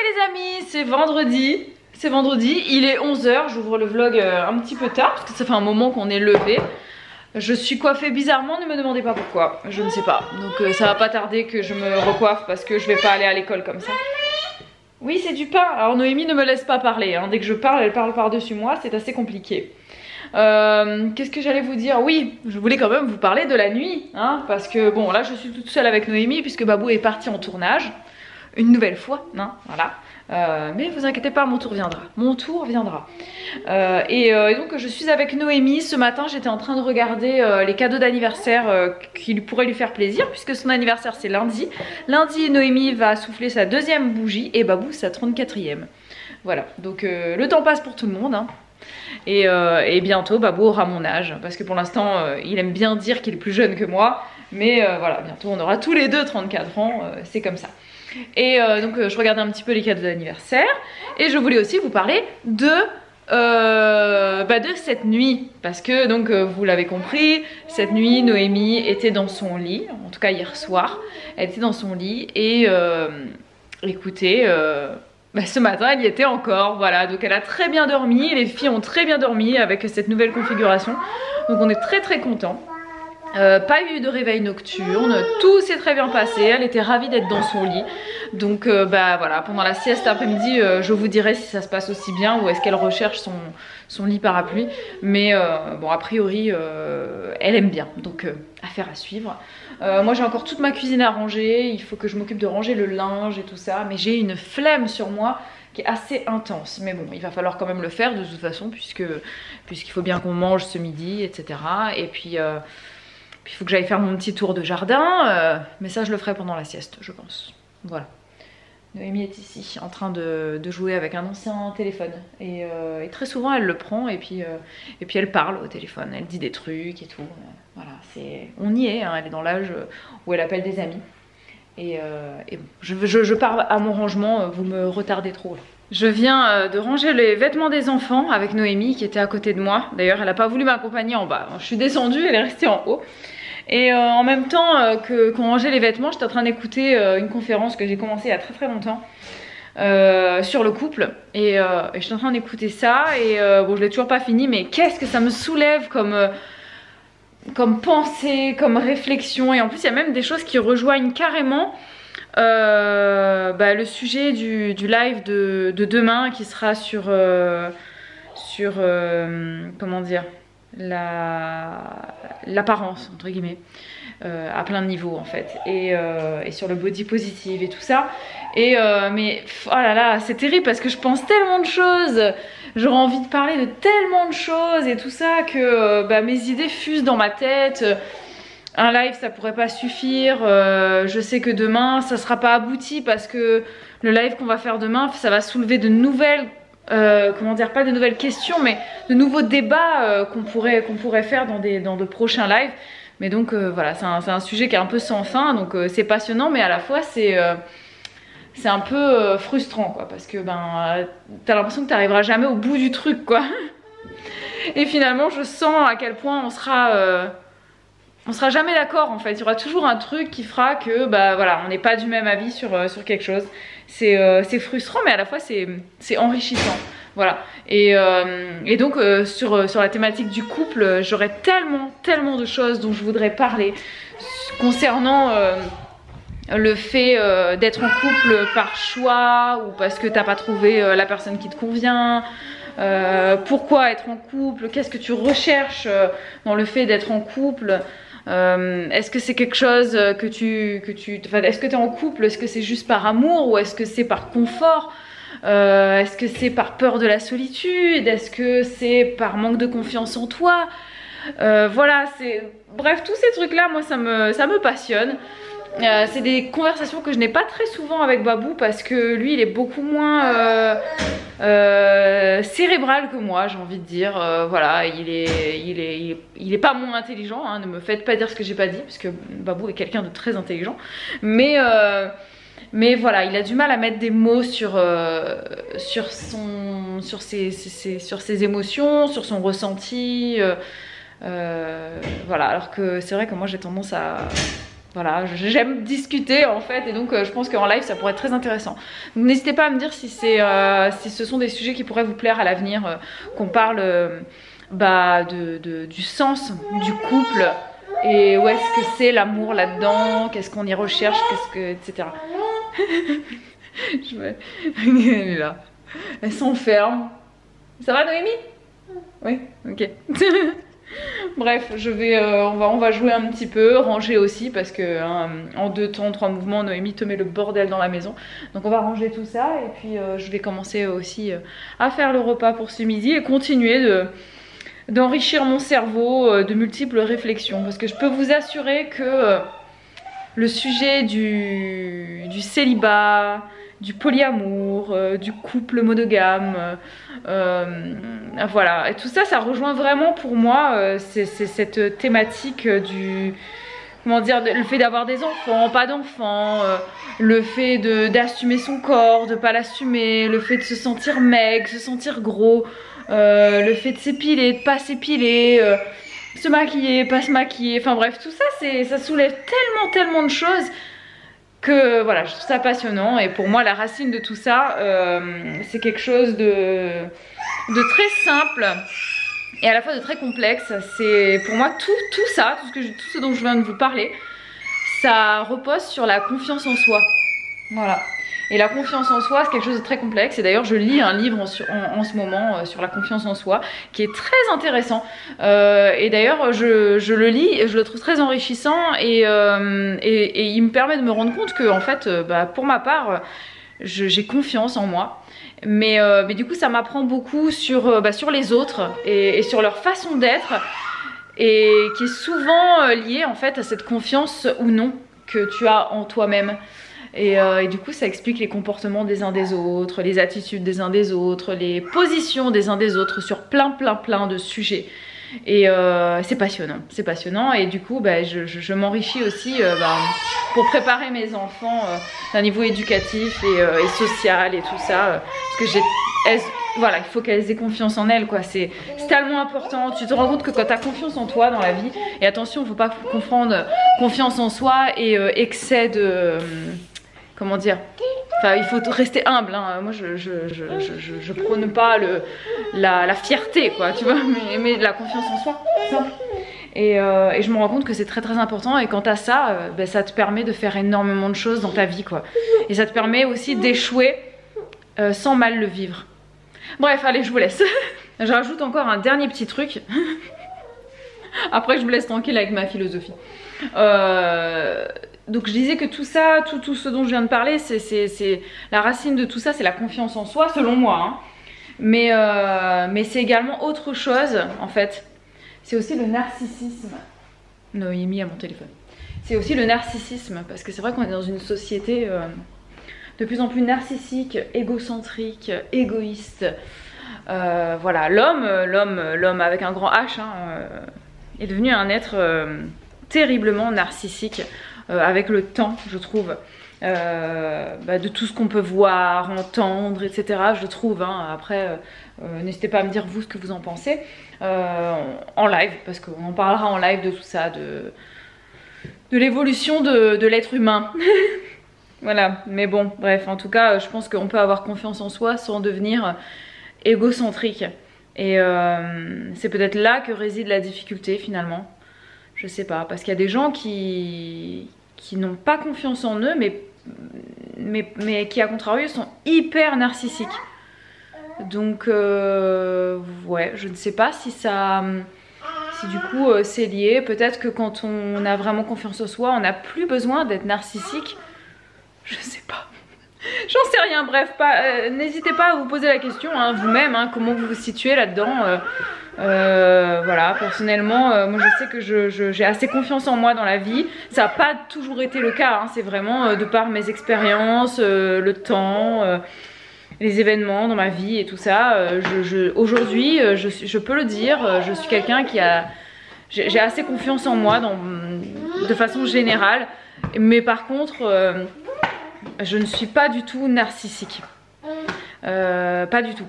les amis, c'est vendredi. C'est vendredi, il est 11 h, j'ouvre le vlog un petit peu tard parce que ça fait un moment qu'on est levé. Je suis coiffée bizarrement, ne me demandez pas pourquoi, je ne sais pas. Donc ça va pas tarder que je me recoiffe parce que je vais pas aller à l'école comme ça. Oui, c'est du pain. Alors Noémie ne me laisse pas parler, hein. Dès que je parle, elle parle par-dessus moi, c'est assez compliqué. Qu'est-ce que j'allais vous dire? Oui, je voulais quand même vous parler de la nuit, hein, parce que bon, là je suis toute seule avec Noémie puisque Babou est parti en tournage. Une nouvelle fois, hein, voilà. Mais vous inquiétez pas, mon tour viendra. Mon tour viendra. Et donc je suis avec Noémie. Ce matin j'étais en train de regarder les cadeaux d'anniversaire qui pourraient lui faire plaisir, puisque son anniversaire c'est lundi. Lundi, Noémie va souffler sa 2e bougie et Babou sa 34e. Voilà, donc le temps passe pour tout le monde, hein. Et bientôt Babou aura mon âge, parce que pour l'instant il aime bien dire qu'il est plus jeune que moi. Mais voilà, bientôt on aura tous les deux 34 ans, c'est comme ça. Et donc je regardais un petit peu les cadeaux d'anniversaire. Et je voulais aussi vous parler de cette nuit. Parce que donc vous l'avez compris, cette nuit Noémie était dans son lit. En tout cas hier soir, elle était dans son lit. Et écoutez, ce matin elle y était encore. Voilà, donc elle a très bien dormi. Les filles ont très bien dormi avec cette nouvelle configuration. Donc on est très contents. Pas eu de réveil nocturne, tout s'est très bien passé, elle était ravie d'être dans son lit. Donc voilà, pendant la sieste après-midi, je vous dirai si ça se passe aussi bien ou est-ce qu'elle recherche son lit parapluie. Mais bon, a priori, elle aime bien, donc affaire à suivre. Moi j'ai encore toute ma cuisine à ranger, il faut que je m'occupe de ranger le linge et tout ça. Mais j'ai une flemme sur moi qui est assez intense. Mais bon, il va falloir quand même le faire de toute façon, puisqu'il faut bien qu'on mange ce midi, etc. Et puis il faut que j'aille faire mon petit tour de jardin, mais ça je le ferai pendant la sieste, je pense. Voilà. Noémie est ici, en train de jouer avec un ancien téléphone. Et très souvent elle le prend et puis elle parle au téléphone, elle dit des trucs et tout. Voilà, on y est, hein, elle est dans l'âge où elle appelle des amis. Et bon, je pars à mon rangement, vous me retardez trop là. Je viens de ranger les vêtements des enfants avec Noémie qui était à côté de moi. D'ailleurs elle n'a pas voulu m'accompagner en bas, je suis descendue, elle est restée en haut. Et en même temps qu'on rangeait les vêtements, j'étais en train d'écouter une conférence que j'ai commencée il y a très longtemps sur le couple. Et j'étais en train d'écouter ça et bon je l'ai toujours pas fini, mais qu'est-ce que ça me soulève comme pensée, comme réflexion. Et en plus il y a même des choses qui rejoignent carrément le sujet du live de demain qui sera sur comment dire, l'apparence entre guillemets, à plein de niveaux en fait, et sur le body positive et tout ça. Mais oh là là, c'est terrible parce que je pense tellement de choses, j'aurais envie de parler de tellement de choses et tout ça que mes idées fusent dans ma tête. Un live ça pourrait pas suffire, je sais que demain ça sera pas abouti parce que le live qu'on va faire demain ça va soulever de nouvelles comment dire, pas de nouvelles questions mais de nouveaux débats qu'on pourrait faire dans de prochains lives. Mais donc voilà, c'est un sujet qui est un peu sans fin, donc c'est passionnant mais à la fois c'est un peu frustrant quoi, parce que t'as l'impression que t'arriveras jamais au bout du truc quoi. Et finalement je sens à quel point on sera jamais d'accord en fait. Il y aura toujours un truc qui fera que voilà, on n'est pas du même avis sur quelque chose. C'est frustrant mais à la fois c'est enrichissant. Voilà. Et donc sur la thématique du couple, j'aurais tellement de choses dont je voudrais parler concernant le fait d'être en couple par choix ou parce que t'as pas trouvé la personne qui te convient. Pourquoi être en couple, qu'est-ce que tu recherches dans le fait d'être en couple. Est-ce que c'est quelque chose que est-ce que tu es en couple, est-ce que c'est juste par amour ou est-ce que c'est par confort, est-ce que c'est par peur de la solitude, est-ce que c'est par manque de confiance en toi, voilà, bref, tous ces trucs là moi ça me passionne. C'est des conversations que je n'ai pas très souvent avec Babou parce que lui il est beaucoup moins cérébral que moi, j'ai envie de dire. Voilà, il est pas moins intelligent, hein, ne me faites pas dire ce que j'ai pas dit parce que Babou est quelqu'un de très intelligent, mais voilà, il a du mal à mettre des mots sur ses émotions, sur son ressenti, voilà, alors que c'est vrai que moi j'ai tendance voilà, j'aime discuter en fait, et donc je pense qu'en live ça pourrait être très intéressant. Donc n'hésitez pas à me dire si ce sont des sujets qui pourraient vous plaire à l'avenir, qu'on parle du sens du couple, et où est-ce que c'est l'amour là-dedans, qu'est-ce qu'on y recherche, etc. Elle est là, elle s'enferme. Ça va Noémie? Oui, ok. Bref, on va jouer un petit peu, ranger aussi, parce que hein, en 2 temps, 3 mouvements, Noémie te met le bordel dans la maison. Donc on va ranger tout ça, et puis je vais commencer aussi à faire le repas pour ce midi et continuer d'enrichir mon cerveau de multiples réflexions, parce que je peux vous assurer que le sujet du célibat, du polyamour, du couple monogame, voilà, et tout ça, ça rejoint vraiment pour moi c'est cette thématique comment dire, le fait d'avoir des enfants, pas d'enfants, le fait d'assumer son corps, de pas l'assumer, le fait de se sentir maigre, se sentir gros, le fait de s'épiler, de pas s'épiler, se maquiller, pas se maquiller, enfin bref, tout ça, ça soulève tellement de choses que voilà, je trouve ça passionnant. Et pour moi, la racine de tout ça, c'est quelque chose de très simple et à la fois de très complexe. C'est pour moi tout ça, tout ce dont je viens de vous parler, ça repose sur la confiance en soi. Voilà. Et la confiance en soi, c'est quelque chose de très complexe. Et d'ailleurs, je lis un livre en ce moment sur la confiance en soi, qui est très intéressant. Et d'ailleurs, je le lis et je le trouve très enrichissant. Et il me permet de me rendre compte que, en fait, pour ma part, j'ai confiance en moi. Mais du coup, ça m'apprend beaucoup sur les autres et sur leur façon d'être. Et qui est souvent liée, en fait, à cette confiance ou non que tu as en toi-même. Et du coup ça explique les comportements des uns des autres, les attitudes des uns des autres, les positions des uns des autres sur plein de sujets. Et c'est passionnant, et du coup je m'enrichis aussi pour préparer mes enfants d'un niveau éducatif et social et tout ça, parce que voilà, il faut qu'elles aient confiance en elles, quoi. C'est tellement important. Tu te rends compte que quand tu as confiance en toi dans la vie, et attention, il ne faut pas confondre confiance en soi et excès de... comment dire, enfin il faut rester humble, hein. Moi je prône pas la fierté, quoi, tu vois, mais la confiance en soi, simple. Et je me rends compte que c'est très important, et quand t'as ça, ça te permet de faire énormément de choses dans ta vie, quoi. Et ça te permet aussi d'échouer sans mal le vivre. Bref, allez, je vous laisse. Je rajoute encore un dernier petit truc. Après je vous laisse tranquille avec ma philosophie. Donc je disais que tout ça, tout ce dont je viens de parler, c'est la racine de tout ça, c'est la confiance en soi, selon moi, hein. Mais c'est également autre chose, en fait. C'est aussi le narcissisme. Noémie à mon téléphone. C'est aussi le narcissisme, parce que c'est vrai qu'on est dans une société de plus en plus narcissique, égocentrique, égoïste. Voilà, l'homme avec un grand H, hein, est devenu un être terriblement narcissique. Avec le temps, je trouve, de tout ce qu'on peut voir, entendre, etc. Je trouve, hein. Après, n'hésitez pas à me dire vous ce que vous en pensez en live, parce qu'on en parlera en live de tout ça, de l'évolution de l'être humain. Voilà, mais bon, bref, en tout cas, je pense qu'on peut avoir confiance en soi sans devenir égocentrique. Et c'est peut-être là que réside la difficulté, finalement. Je sais pas, parce qu'il y a des gens qui n'ont pas confiance en eux, mais qui, à contrario, sont hyper narcissiques. Donc, ouais, je ne sais pas si du coup c'est lié. Peut-être que quand on a vraiment confiance en soi, on n'a plus besoin d'être narcissique. Je sais pas. J'en sais rien, bref, n'hésitez pas à vous poser la question, hein, vous-même, hein, comment vous vous situez là-dedans. Voilà, personnellement, moi je sais que j'ai assez confiance en moi dans la vie. Ça n'a pas toujours été le cas, hein, c'est vraiment de par mes expériences, le temps, les événements dans ma vie et tout ça. Aujourd'hui, je peux le dire, je suis quelqu'un j'ai assez confiance en moi de façon générale. Mais par contre, je ne suis pas du tout narcissique. Pas du tout.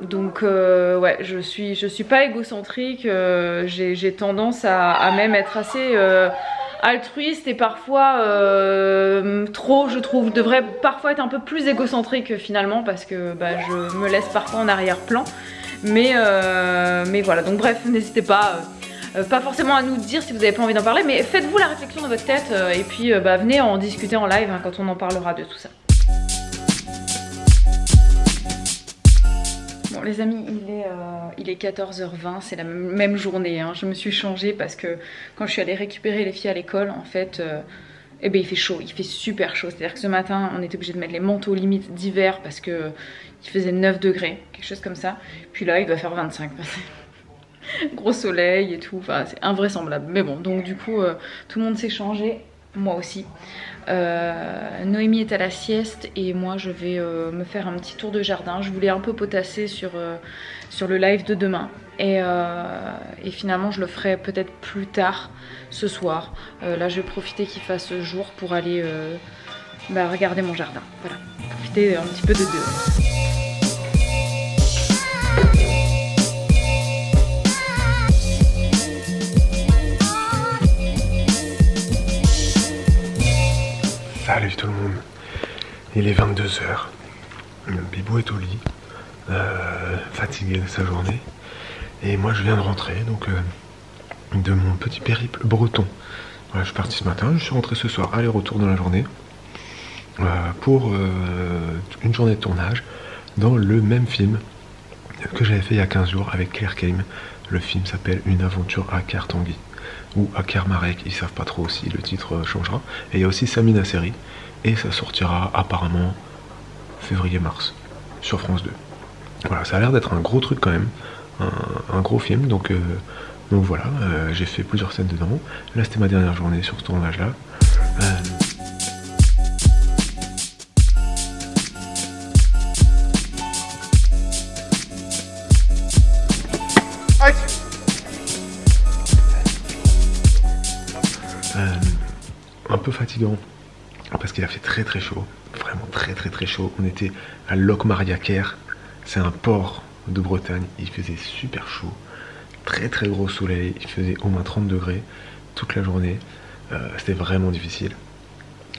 Donc ouais, je suis pas égocentrique, j'ai tendance à même être assez altruiste et parfois trop, je trouve. Je devrais parfois être un peu plus égocentrique finalement parce que bah, je me laisse parfois en arrière-plan. Mais voilà, donc bref, n'hésitez pas. Pas forcément à nous dire si vous n'avez pas envie d'en parler, mais faites-vous la réflexion dans votre tête et puis bah, venez en discuter en live hein, quand on en parlera de tout ça. Bon les amis, il est 14h20, c'est la même journée, hein. Je me suis changée parce que quand je suis allée récupérer les filles à l'école, en fait, eh ben, il fait chaud, il fait super chaud. C'est-à-dire que ce matin, on était obligé de mettre les manteaux limites d'hiver parce que il faisait 9 degrés, quelque chose comme ça. Puis là, il doit faire 25. Gros soleil et tout, enfin c'est invraisemblable. Mais bon, donc du coup, tout le monde s'est changé, moi aussi. Noémie est à la sieste et moi je vais me faire un petit tour de jardin. Je voulais un peu potasser sur le live de demain et finalement je le ferai peut-être plus tard ce soir. Là je vais profiter qu'il fasse jour pour aller bah, regarder mon jardin. Voilà, profiter un petit peu de dehors. Salut tout le monde, il est 22h, Bibou est au lit, fatigué de sa journée, et moi je viens de rentrer donc de mon petit périple breton. Voilà, je suis parti ce matin, je suis rentré ce soir, aller-retour dans la journée, pour une journée de tournage dans le même film que j'avais fait il y a 15 jours avec Claire Keim. Le film s'appelle Une aventure à Kertanguy ou à Kermarek, ils savent pas trop si le titre changera. Et il y a aussi Samina Seri et ça sortira apparemment février-mars sur France 2. Voilà, ça a l'air d'être un gros truc quand même, un gros film, donc voilà, j'ai fait plusieurs scènes dedans. Là c'était ma dernière journée sur ce tournage là. Un peu fatigant parce qu'il a fait très très chaud, vraiment très chaud. On était à Locmariaker, c'est un port de Bretagne, il faisait super chaud, très gros soleil, il faisait au moins 30 degrés toute la journée. C'était vraiment difficile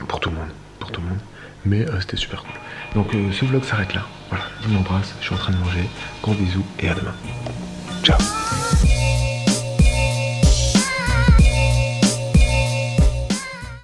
pour tout le monde, mais c'était super cool. Donc ce vlog s'arrête là, voilà, je m'embrasse, je suis en train de manger, gros bisous et à demain, ciao.